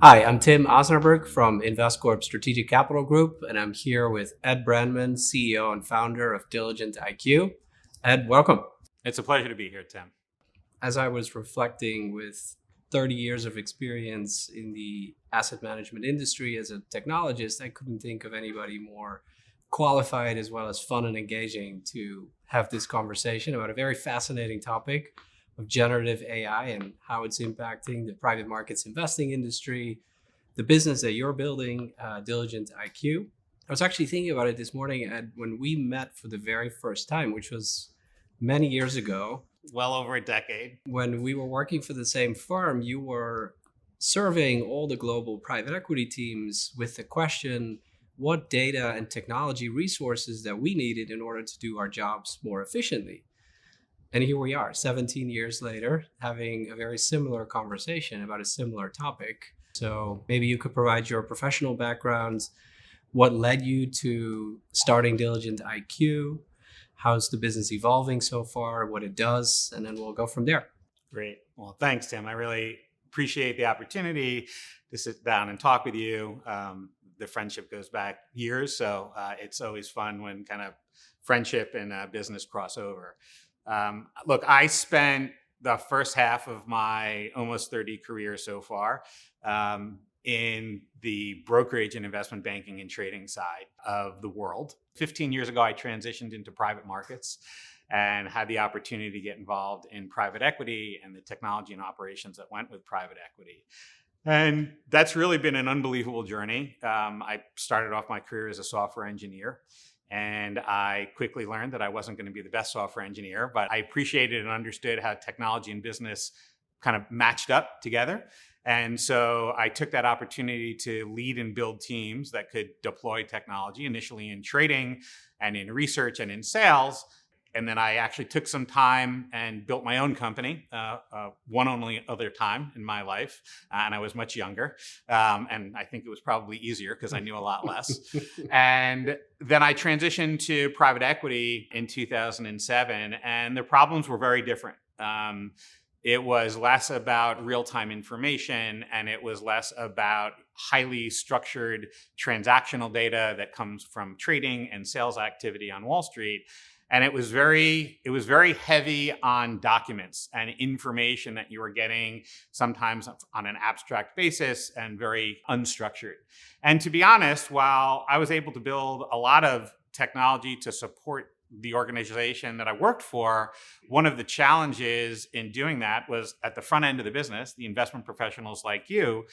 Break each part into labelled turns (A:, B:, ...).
A: Hi, I'm Tim Osnabrug from Investcorp Strategic Capital Group, and I'm here with Ed Brandman, CEO and founder of DiligentIQ. Ed, welcome.
B: It's a pleasure to be here, Tim.
A: As I was reflecting with 30 years of experience in the asset management industry as a technologist, I couldn't think of anybody more qualified as well as fun and engaging to have this conversation about a very fascinating topic of generative AI and how it's impacting the private markets investing industry, the business that you're building, DiligentIQ. I was actually thinking about it this morning, Ed, when we met for the very first time, which was many years ago.
B: Well over a decade.
A: When we were working for the same firm, you were surveying all the global private equity teams with the question, what data and technology resources that we needed in order to do our jobs more efficiently. And here we are, 17 years later, having a very similar conversation about a similar topic. So maybe you could provide your professional background, what led you to starting DiligentIQ, how's the business evolving so far, what it does, and then we'll go from there.
B: Great. Well, thanks, Tim. I really appreciate the opportunity to sit down and talk with you. The friendship goes back years, so it's always fun when kind of friendship and business cross over. Look, I spent the first half of my almost 30 career so far in the brokerage and investment banking and trading side of the world. 15 years ago, I transitioned into private markets and had the opportunity to get involved in private equity and the technology and operations that went with private equity. And that's really been an unbelievable journey. I started off my career as a software engineer. And I quickly learned that I wasn't going to be the best software engineer, but I appreciated and understood how technology and business kind of matched up together. And so I took that opportunity to lead and build teams that could deploy technology, initially in trading and in research and in sales. And then I actually took some time and built my own company, one only other time in my life. And I was much younger. And I think it was probably easier because I knew a lot less. And then I transitioned to private equity in 2007. And the problems were very different. It was less about real-time information, and it was less about highly structured transactional data that comes from trading and sales activity on Wall Street. And it was very heavy on documents and information that you were getting sometimes on an abstract basis and very unstructured. And to be honest, while I was able to build a lot of technology to support the organization that I worked for, one of the challenges in doing that was at the front end of the business, the investment professionals like you,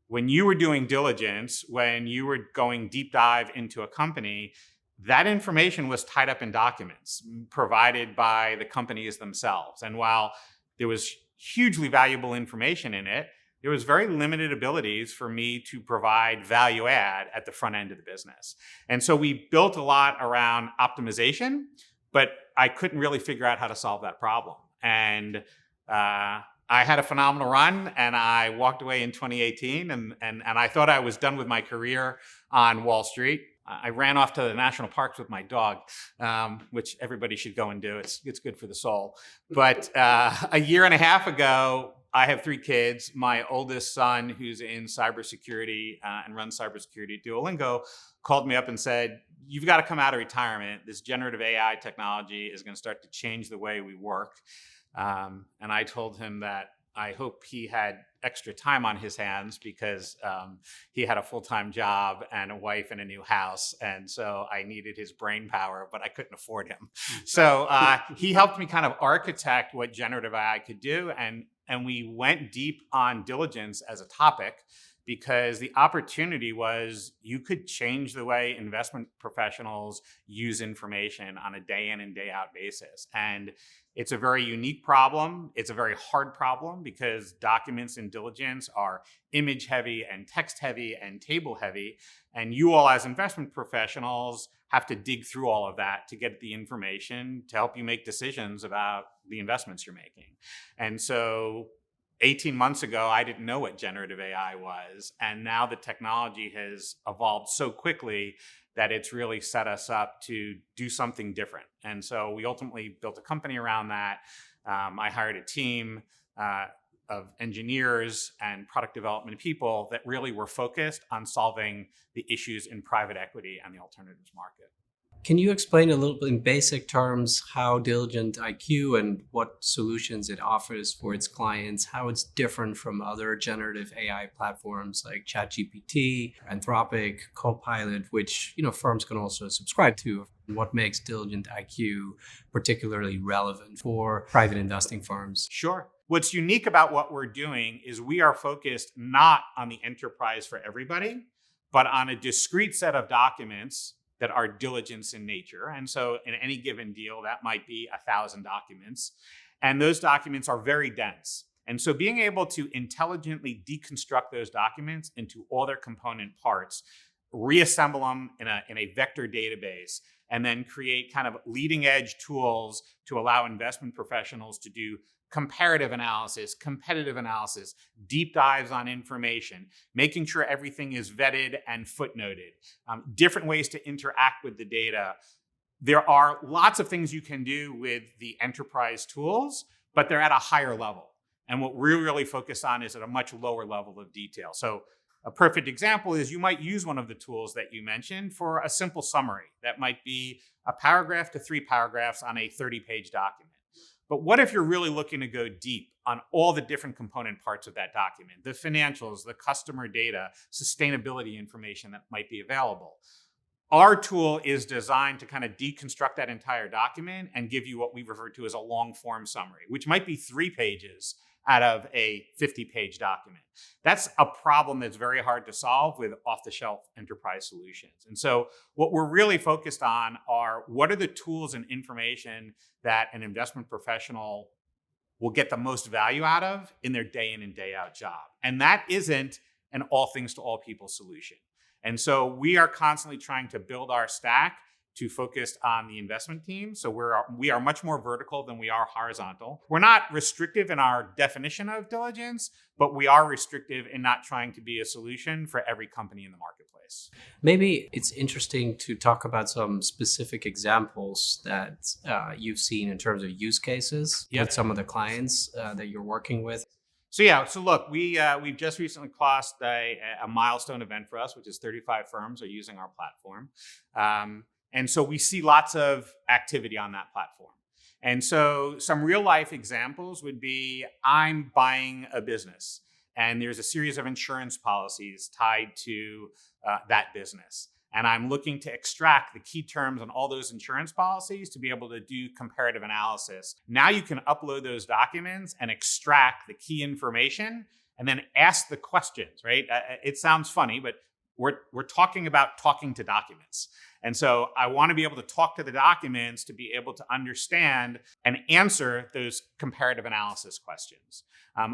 B: when you were doing diligence, when you were going deep dive into a company, that information was tied up in documents provided by the companies themselves. And while there was hugely valuable information in it, there was very limited abilities for me to provide value add at the front end of the business. And so we built a lot around optimization, but I couldn't really figure out how to solve that problem. And I had a phenomenal run, and I walked away in 2018, and I thought I was done with my career on Wall Street. I ran off to the national parks with my dog, which everybody should go and do. It's good for the soul. But a year and a half ago, I have 3 kids. My oldest son, who's in cybersecurity and runs cybersecurity at Duolingo, called me up and said, "You've got to come out of retirement. This generative AI technology is going to start to change the way we work." And I told him that I hope he had extra time on his hands because he had a full-time job and a wife and a new house. And so I needed his brain power, but I couldn't afford him. So he helped me kind of architect what generative AI could do. And we went deep on diligence as a topic because the opportunity was you could change the way investment professionals use information on a day in and day out basis. And it's a very unique problem. It's a very hard problem because documents in diligence are image heavy and text heavy and table heavy. And you all as investment professionals have to dig through all of that to get the information to help you make decisions about the investments you're making. And so 18 months ago, I didn't know what generative AI was. And now the technology has evolved so quickly that it's really set us up to do something different. And so we ultimately built a company around that. I hired a team. of engineers and product development people that really were focused on solving the issues in private equity and the alternatives market.
A: Can you explain a little bit in basic terms how DiligentIQ and what solutions it offers for its clients, how it's different from other generative AI platforms like ChatGPT, Anthropic, Copilot, which firms can also subscribe to? What makes DiligentIQ particularly relevant for private investing firms?
B: Sure. What's unique about what we're doing is we are focused not on the enterprise for everybody, but on a discrete set of documents that are diligence in nature. And so in any given deal, that might be 1,000 documents. And those documents are very dense. And so being able to intelligently deconstruct those documents into all their component parts, reassemble them in a vector database, and then create kind of leading edge tools to allow investment professionals to do comparative analysis, competitive analysis, deep dives on information, making sure everything is vetted and footnoted, different ways to interact with the data. There are lots of things you can do with the enterprise tools, but they're at a higher level. And what we're really focused on is at a much lower level of detail. So a perfect example is you might use one of the tools that you mentioned for a simple summary. That might be a paragraph to 3 paragraphs on a 30-page document. But what if you're really looking to go deep on all the different component parts of that document, the financials, the customer data, sustainability information that might be available? Our tool is designed to kind of deconstruct that entire document and give you what we refer to as a long form summary, which might be 3 pages out of a 50-page document. That's a problem that's very hard to solve with off-the-shelf enterprise solutions. And so what we're really focused on are what are the tools and information that an investment professional will get the most value out of in their day in and day out job. And that isn't an all things to all people solution. And so we are constantly trying to build our stack to focus on the investment team. So we are much more vertical than we are horizontal. We're not restrictive in our definition of diligence, but we are restrictive in not trying to be a solution for every company in the marketplace.
A: Maybe it's interesting to talk about some specific examples that you've seen in terms of use cases with some of the clients that you're working with.
B: So look, we've just recently crossed a milestone event for us, which is 35 firms are using our platform. And so we see lots of activity on that platform. And so some real life examples would be I'm buying a business and there's a series of insurance policies tied to that business. And I'm looking to extract the key terms on all those insurance policies to be able to do comparative analysis. Now you can upload those documents and extract the key information and then ask the questions, right? It sounds funny, but we're talking about talking to documents. And so I want to be able to talk to the documents to be able to understand and answer those comparative analysis questions.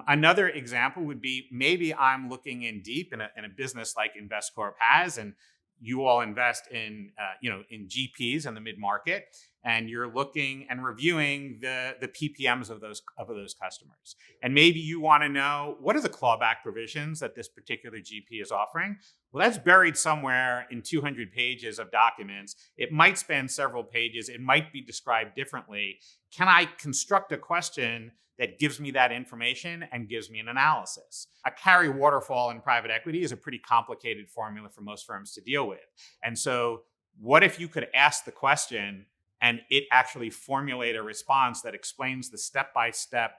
B: Another example would be maybe I'm looking in deep in a business like Investcorp has, and you all invest in in GPs in the mid-market, and you're looking and reviewing the PPMs of those customers. And maybe you want to know what are the clawback provisions that this particular GP is offering. Well, that's buried somewhere in 200 pages of documents. It might span several pages. It might be described differently. Can I construct a question that gives me that information and gives me an analysis? A carry waterfall in private equity is a pretty complicated formula for most firms to deal with. And so what if you could ask the question and it actually formulate a response that explains the step-by-step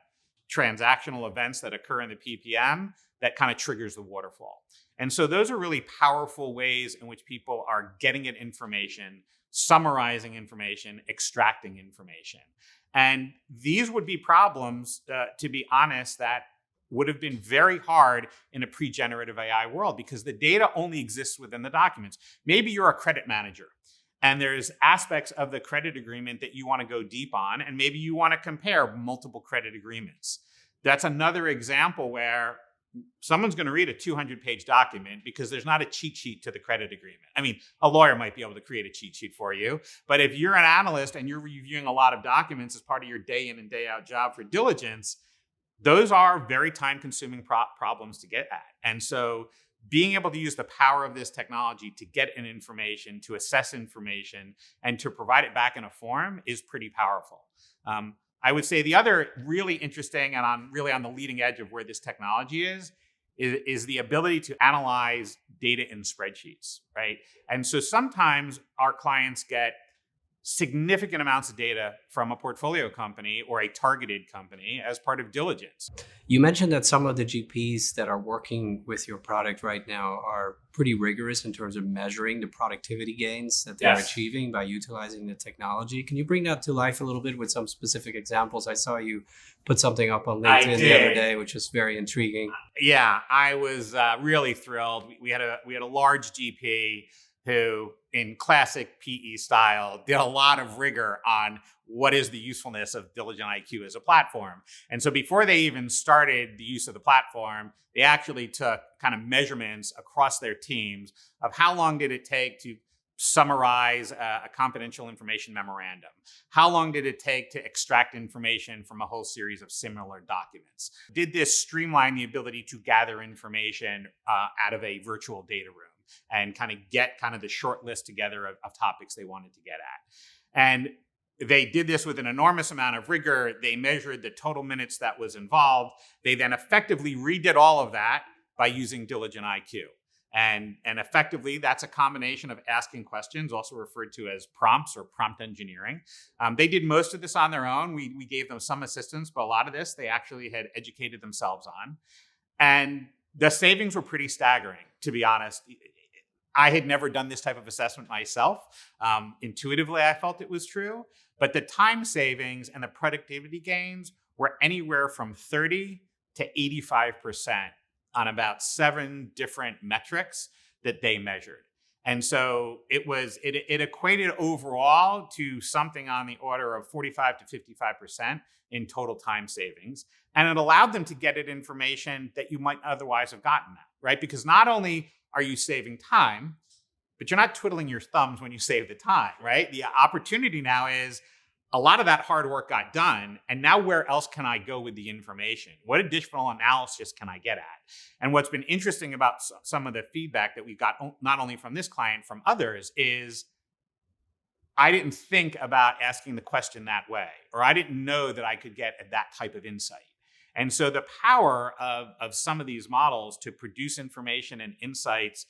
B: transactional events that occur in the PPM that kind of triggers the waterfall? And so those are really powerful ways in which people are getting at information, summarizing information, extracting information. And these would be problems, to be honest, that would have been very hard in a pre-generative AI world because the data only exists within the documents. Maybe you're a credit manager and there's aspects of the credit agreement that you want to go deep on, and maybe you want to compare multiple credit agreements. That's another example where someone's going to read a 200-page document because there's not a cheat sheet to the credit agreement. I mean, a lawyer might be able to create a cheat sheet for you, but if you're an analyst and you're reviewing a lot of documents as part of your day in and day out job for diligence, those are very time-consuming problems to get at. And so being able to use the power of this technology to get an information, to assess information, and to provide it back in a form is pretty powerful. I would say the other really interesting and really on the leading edge of where this technology is the ability to analyze data in spreadsheets, right? And so sometimes our clients get significant amounts of data from a portfolio company or a targeted company as part of diligence.
A: You mentioned that some of the GPs that are working with your product right now are pretty rigorous in terms of measuring the productivity gains that they're achieving by utilizing the technology. Can you bring that to life a little bit with some specific examples? I saw you put something up on LinkedIn the other day, which was very intriguing.
B: Yeah, I was really thrilled. We had a large GP who, in classic PE style, did a lot of rigor on what is the usefulness of DiligentIQ as a platform. And so before they even started the use of the platform, they actually took kind of measurements across their teams of how long did it take to summarize a confidential information memorandum? How long did it take to extract information from a whole series of similar documents? Did this streamline the ability to gather information out of a virtual data room and kind of get kind of the short list together of topics they wanted to get at? And they did this with an enormous amount of rigor. They measured the total minutes that was involved. They then effectively redid all of that by using DiligentIQ. And effectively, that's a combination of asking questions, also referred to as prompts or prompt engineering. They did most of this on their own. We gave them some assistance, but a lot of this they actually had educated themselves on. And the savings were pretty staggering, to be honest. I had never done this type of assessment myself. Intuitively, I felt it was true. But the time savings and the productivity gains were anywhere from 30 to 85% on about 7 different metrics that they measured. And so it equated overall to something on the order of 45 to 55% in total time savings. And it allowed them to get at information that you might otherwise have gotten at, right? Because not only are you saving time, but you're not twiddling your thumbs when you save the time, right? The opportunity now is a lot of that hard work got done. And now where else can I go with the information? What additional analysis can I get at? And what's been interesting about some of the feedback that we got, not only from this client, from others, is I didn't think about asking the question that way, or I didn't know that I could get at that type of insight. And so the power of some of these models to produce information and insights,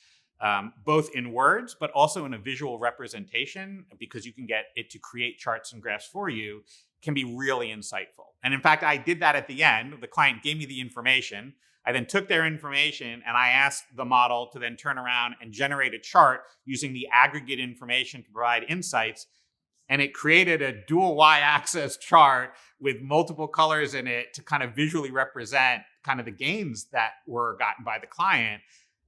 B: both in words, but also in a visual representation, because you can get it to create charts and graphs for you, can be really insightful. And in fact, I did that at the end. The client gave me the information. I then took their information and I asked the model to then turn around and generate a chart using the aggregate information to provide insights. And it created a dual y-axis chart with multiple colors in it to kind of visually represent kind of the gains that were gotten by the client.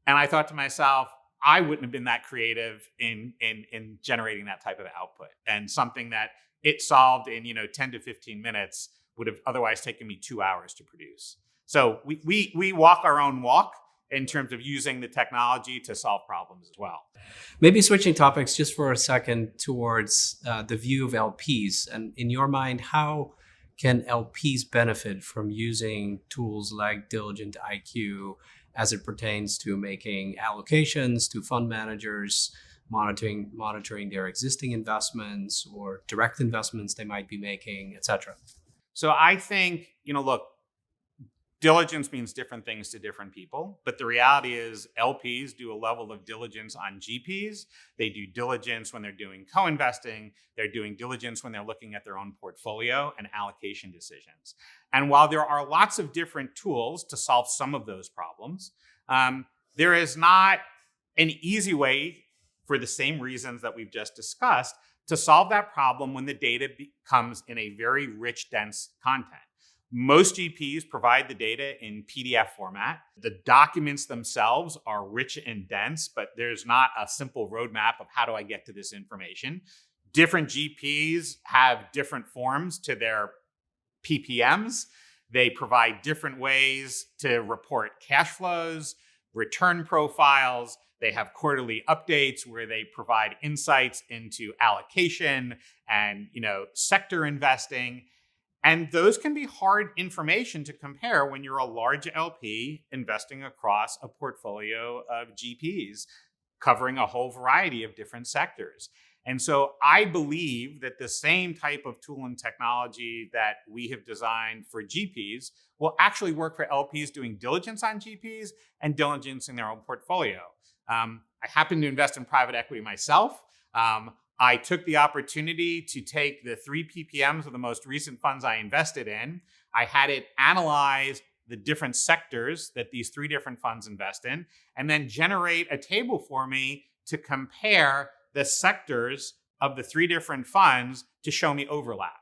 B: And I thought to myself, I wouldn't have been that creative in generating that type of output. And something that it solved in 10 to 15 minutes would have otherwise taken me 2 hours to produce. So we walk our own walk in terms of using the technology to solve problems as well.
A: Maybe switching topics just for a second towards the view of LPs. And in your mind, how can LPs benefit from using tools like DiligentIQ as it pertains to making allocations to fund managers, monitoring their existing investments or direct investments they might be making, et cetera?
B: So I think, look, diligence means different things to different people, but the reality is LPs do a level of diligence on GPs. They do diligence when they're doing co-investing. They're doing diligence when they're looking at their own portfolio and allocation decisions. And while there are lots of different tools to solve some of those problems, there is not an easy way, for the same reasons that we've just discussed, to solve that problem when the data comes in a very rich, dense content. Most GPs provide the data in PDF format. The documents themselves are rich and dense, but there's not a simple roadmap of how do I get to this information. Different GPs have different forms to their PPMs. They provide different ways to report cash flows, return profiles. They have quarterly updates where they provide insights into allocation and, sector investing. And those can be hard information to compare when you're a large LP investing across a portfolio of GPs covering a whole variety of different sectors. And so I believe that the same type of tool and technology that we have designed for GPs will actually work for LPs doing diligence on GPs and diligence in their own portfolio. I happen to invest in private equity myself. I took the opportunity to take the 3 ppms of the most recent funds I invested in. I had it analyze the different sectors that these 3 different funds invest in, and then generate a table for me to compare the sectors of the 3 different funds to show me overlap.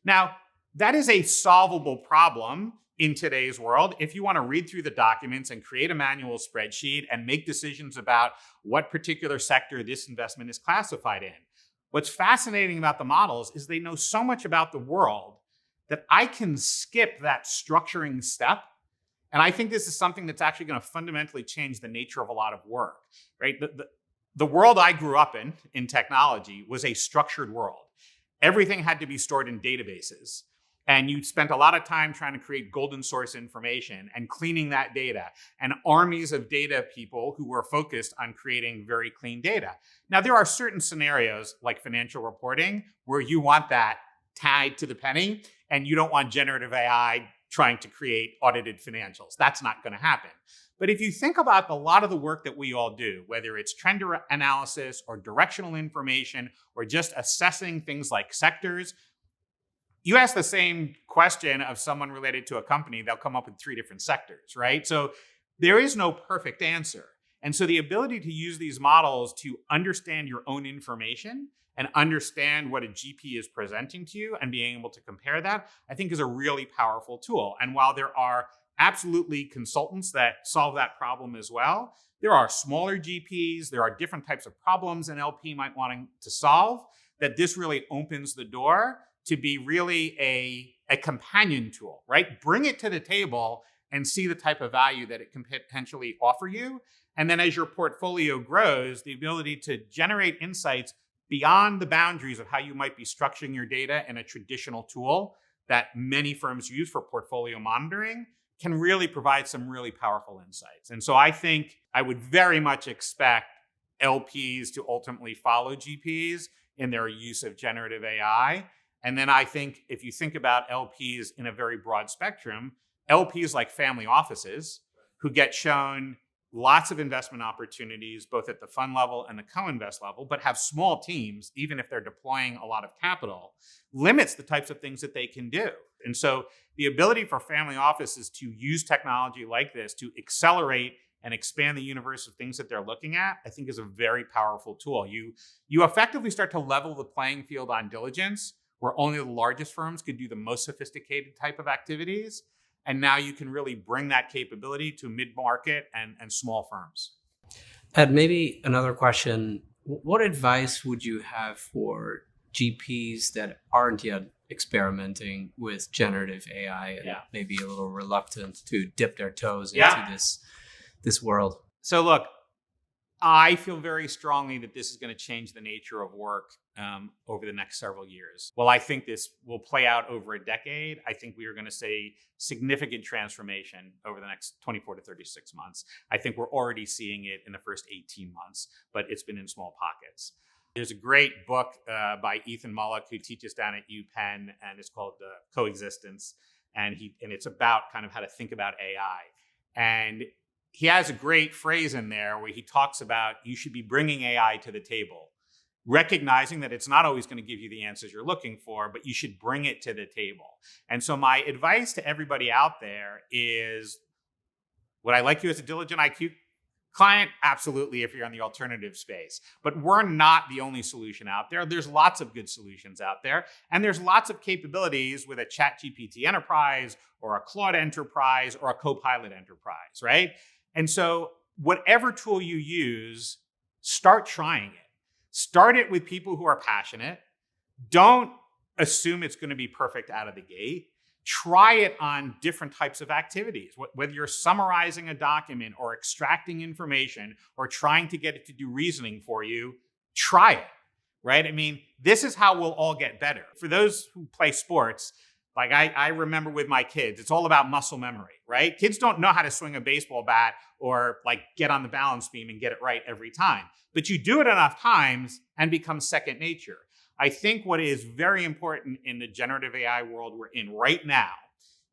B: Now, that is a solvable problem in today's world. If you want to read through the documents and create a manual spreadsheet and make decisions about what particular sector this investment is classified in. What's fascinating about the models is they know so much about the world that I can skip that structuring step. And I think this is something that's actually going to fundamentally change the nature of a lot of work, right? The world I grew up in technology, was a structured world. Everything had to be stored in databases. And you spent a lot of time trying to create golden source information and cleaning that data, and armies of data people who were focused on creating very clean data. Now, there are certain scenarios like financial reporting where you want that tied to the penny, and you don't want generative AI trying to create audited financials. That's not going to happen. But if you think about a lot of the work that we all do, whether it's trend analysis or directional information or just assessing things like sectors, you ask the same question of someone related to a company, they'll come up with 3 different sectors, right? So there is no perfect answer. And so the ability to use these models to understand your own information and understand what a GP is presenting to you and being able to compare that, I think is a really powerful tool. And while there are absolutely consultants that solve that problem as well, there are smaller GPs, there are different types of problems an LP might want to solve, that this really opens the door to be really a companion tool, right? Bring it to the table and see the type of value that it can potentially offer you. And then as your portfolio grows, the ability to generate insights beyond the boundaries of how you might be structuring your data in a traditional tool that many firms use for portfolio monitoring can really provide some really powerful insights. And so I think I would very much expect LPs to ultimately follow GPs in their use of generative AI. And then I think if you think about LPs in a very broad spectrum, LPs like family offices who get shown lots of investment opportunities, both at the fund level and the co-invest level, but have small teams, even if they're deploying a lot of capital, limits the types of things that they can do. And so the ability for family offices to use technology like this to accelerate and expand the universe of things that they're looking at, I think is a very powerful tool. You effectively start to level the playing field on diligence, where only the largest firms could do the most sophisticated type of activities. And now you can really bring that capability to mid-market and small firms.
A: Ed, maybe another question. What advice would you have for GPs that aren't yet experimenting with generative AI and maybe a little reluctant to dip their toes into this world?
B: So look, I feel very strongly that this is going to change the nature of work over the next several years. Well, I think this will play out over a decade. I think we are going to see significant transformation over the next 24 to 36 months. I think we're already seeing it in the first 18 months, but it's been in small pockets. There's a great book by Ethan Mullock, who teaches down at UPenn, and it's called Coexistence. And it's about kind of how to think about AI. And he has a great phrase in there where he talks about you should be bringing AI to the table, recognizing that it's not always going to give you the answers you're looking for, but you should bring it to the table. And so my advice to everybody out there is, would I like you as a DiligentIQ client? Absolutely, if you're in the alternative space. But we're not the only solution out there. There's lots of good solutions out there. And there's lots of capabilities with a ChatGPT Enterprise or a Claude Enterprise or a Copilot Enterprise, right? And so whatever tool you use, start trying it. Start it with people who are passionate. Don't assume it's going to be perfect out of the gate. Try it on different types of activities. Whether you're summarizing a document or extracting information or trying to get it to do reasoning for you, try it, right? I mean, this is how we'll all get better. For those who play sports, Like I remember with my kids, it's all about muscle memory, right? Kids don't know how to swing a baseball bat or like get on the balance beam and get it right every time. But you do it enough times and becomes second nature. I think what is very important in the generative AI world we're in right now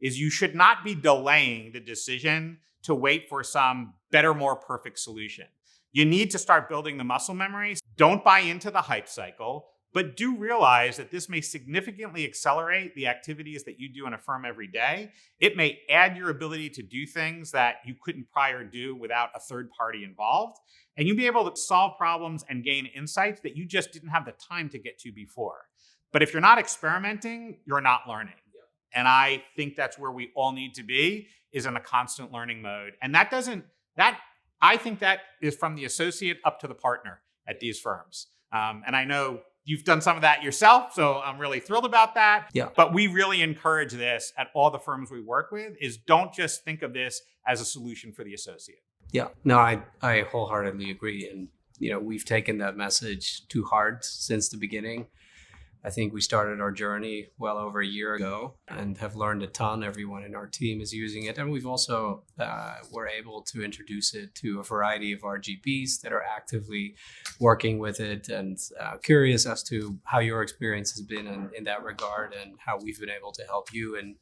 B: is you should not be delaying the decision to wait for some better, more perfect solution. You need to start building the muscle memory. Don't buy into the hype cycle, but do realize that this may significantly accelerate the activities that you do in a firm every day. It may add your ability to do things that you couldn't prior do without a third party involved. And you'll be able to solve problems and gain insights that you just didn't have the time to get to before. But if you're not experimenting, you're not learning. And I think that's where we all need to be, is in a constant learning mode. And I think that is from the associate up to the partner at these firms. And I know you've done some of that yourself, so I'm really thrilled about that.
A: Yeah.
B: But we really encourage this at all the firms we work with, is don't just think of this as a solution for the associate.
A: Yeah, no, I wholeheartedly agree. And, we've taken that message to heart since the beginning. I think we started our journey well over a year ago and have learned a ton. Everyone in our team is using it. And we've also were able to introduce it to a variety of our GPs that are actively working with it, and curious as to how your experience has been in that regard and how we've been able to help you in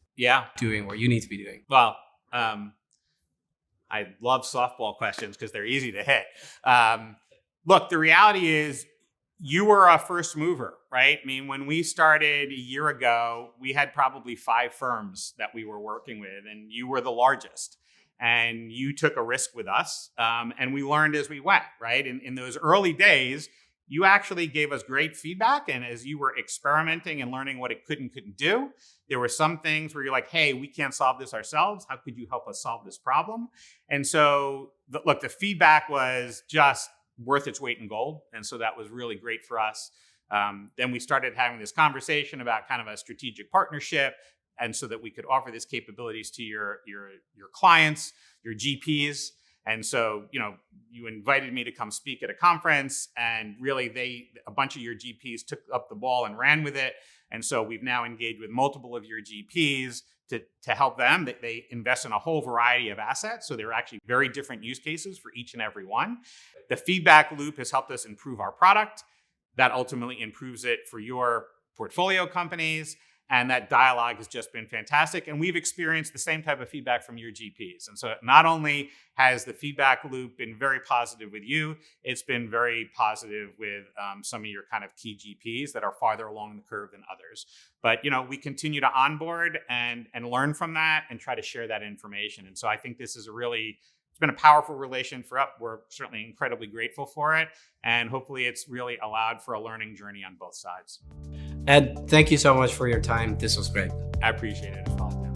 A: doing what you need to be doing.
B: Well, I love softball questions because they're easy to hit. Look, the reality is, you were a first mover, right? I mean, when we started a year ago, we had probably 5 firms that we were working with, and you were the largest. And you took a risk with us, and we learned as we went, right? In those early days, you actually gave us great feedback. And as you were experimenting and learning what it could and couldn't do, there were some things where you're like, hey, we can't solve this ourselves. How could you help us solve this problem? And so, the feedback was just worth its weight in gold. And so that was really great for us. Then we started having this conversation about kind of a strategic partnership, and so that we could offer these capabilities to your clients, your GPs. And so, you invited me to come speak at a conference, and really a bunch of your GPs took up the ball and ran with it. And so we've now engaged with multiple of your GPs to help them. They invest in a whole variety of assets. So there are actually very different use cases for each and every one. The feedback loop has helped us improve our product. That ultimately improves it for your portfolio companies. And that dialogue has just been fantastic. And we've experienced the same type of feedback from your GPs. And so not only has the feedback loop been very positive with you, it's been very positive with some of your kind of key GPs that are farther along the curve than others. But, we continue to onboard and learn from that and try to share that information. And so I think this is it's been a powerful relation for us. We're certainly incredibly grateful for it. And hopefully it's really allowed for a learning journey on both sides.
A: Ed, thank you so much for your time. This was great.
B: I appreciate it as well.